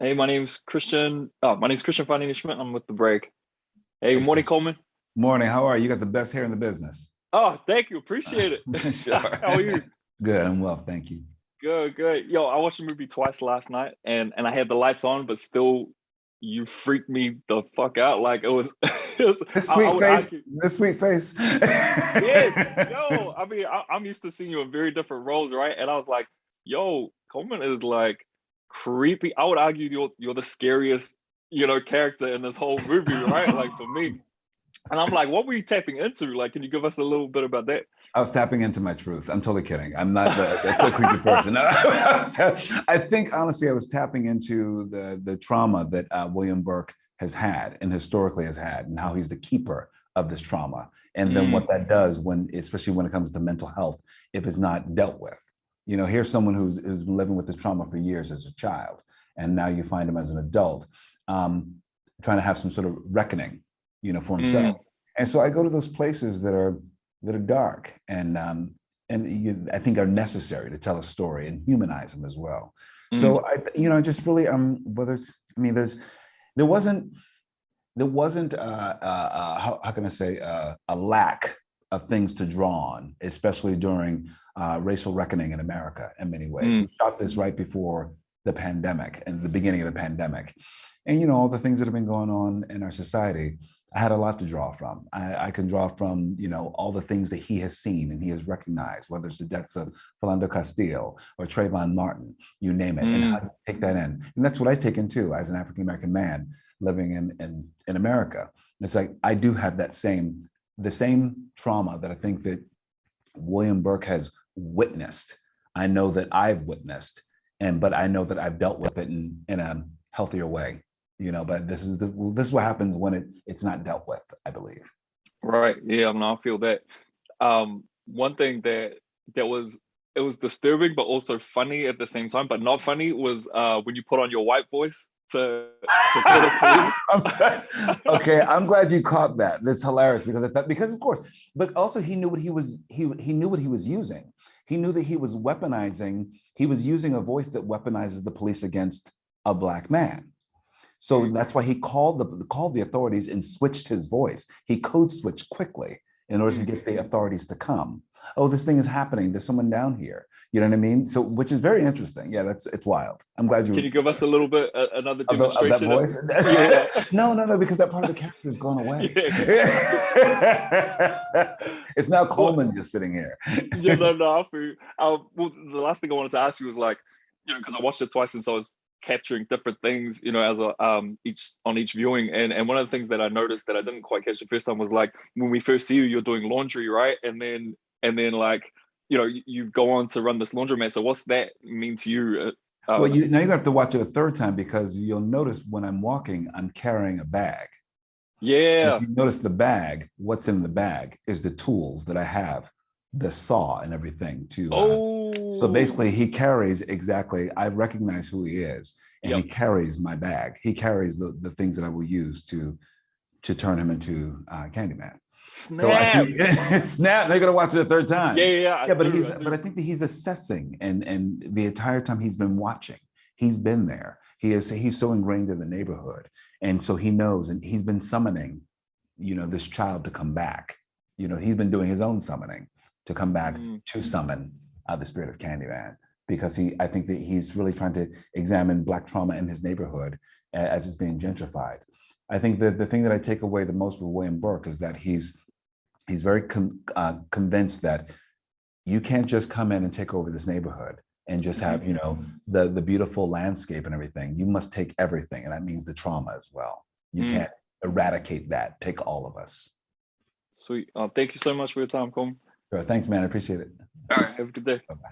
Hey, my name's Kristian Schmidt. I'm with the break. Hey, good Hey, morning, Chris. Coleman. Morning. How are you? You got the best hair in the business. Oh, thank you. Appreciate it. Sure. How are you? Good. I'm well, thank you. Good, good. Yo, I watched the movie twice last night and I had the lights on, but still you freaked me the fuck out. Like it was, it was This I sweet would face. argue. This sweet face. Yes, yo. I mean, I'm used to seeing you in very different roles, right? And I was like, yo, Coleman is like creepy. I would argue you're the scariest, character in this whole movie, right? Like for me. And I'm like, what were you tapping into? Like, can you give us a little bit about that? I was tapping into my truth. I'm totally kidding. I'm not the creepy person. I think honestly, I was tapping into the trauma that William Burke has had and historically has had, and how he's the keeper of this trauma, and then Mm, what that does when, especially when it comes to mental health, if it's not dealt with. Here's someone who's been living with this trauma for years as a child, and now you find him as an adult, um, trying to have some sort of reckoning, for himself. mm, And so I go to those places that are dark I think are necessary to tell a story and humanize them as well. mm, So I just really whether it's I mean there wasn't how can I say a lack of things to draw on, especially during racial reckoning in America in many ways. We mm. shot this right before the pandemic and the beginning of the pandemic, and all the things that have been going on in our society. I had a lot to draw from. I can draw from, all the things that he has seen and he has recognized, whether it's the deaths of Philando Castile or Trayvon Martin, you name it, and how Mm. to take that in. And that's what I take in too, as an African American man living in America. It's like I do have the same trauma that I think that William Burke has witnessed. I know that I've witnessed, but I know that I've dealt with it in a healthier way. But this is what happens when it's not dealt with, I believe. Right. Yeah, no, I feel that. One thing that was it was disturbing but also funny at the same time, but not funny was when you put on your white voice to call the police. Okay, I'm glad you caught that. That's hilarious because of course, but also he knew what he knew what he was using. He knew that he was weaponizing. He was using a voice that weaponizes the police against a black man. So Mm, that's why he called the authorities and switched his voice. He code switched quickly in order to mm. get the authorities to come. Oh, this thing is happening. There's someone down here. You know what I mean? So, which is very interesting. Yeah, it's wild. I'm glad Can you you give us a little bit another of that demonstration? voice. Yeah. No, because that part of the character has gone away. Yeah. It's now Well, Coleman just sitting here. yeah, no, no, I feel you. Well, the last thing I wanted to ask you was like, because I watched it twice and so I was capturing different things, as a each viewing. And one of the things that I noticed that I didn't quite catch the first time was like when we first see you, you're doing laundry, right? And then like, you go on to run this laundromat. So what's that mean to you? Well, now you're gonna have to watch it a third time because you'll notice when I'm walking, I'm carrying a bag. And if Yeah. you notice the bag, what's in the bag is the tools that I have, the saw and everything to so Oh, basically he carries exactly, I recognize who he is, and he yep. carries my bag. He carries the things that I will use to turn him into Candyman. So I Snap. think snap, they're gonna watch it a third Yeah, time. yeah, yeah, I Yeah, but do, he's I but I do. think that he's assessing and the entire time he's been watching, he's been there. He's so ingrained in the neighborhood. And so he knows and he's been summoning, this child to come back. He's been doing his own summoning to come back Mm, to summon the spirit of Candyman because I think that he's really trying to examine Black trauma in his neighborhood as it's being gentrified. I think that the thing that I take away the most with William Burke is that he's very convinced that you can't just come in and take over this neighborhood and just mhm, have the beautiful landscape and everything. You must take everything, and that means the trauma as well. You mm. can't eradicate that. Take all of us. Sweet. Thank you so much for your time, Colm. So thanks, man. I appreciate it. All right, have a good day. Bye-bye.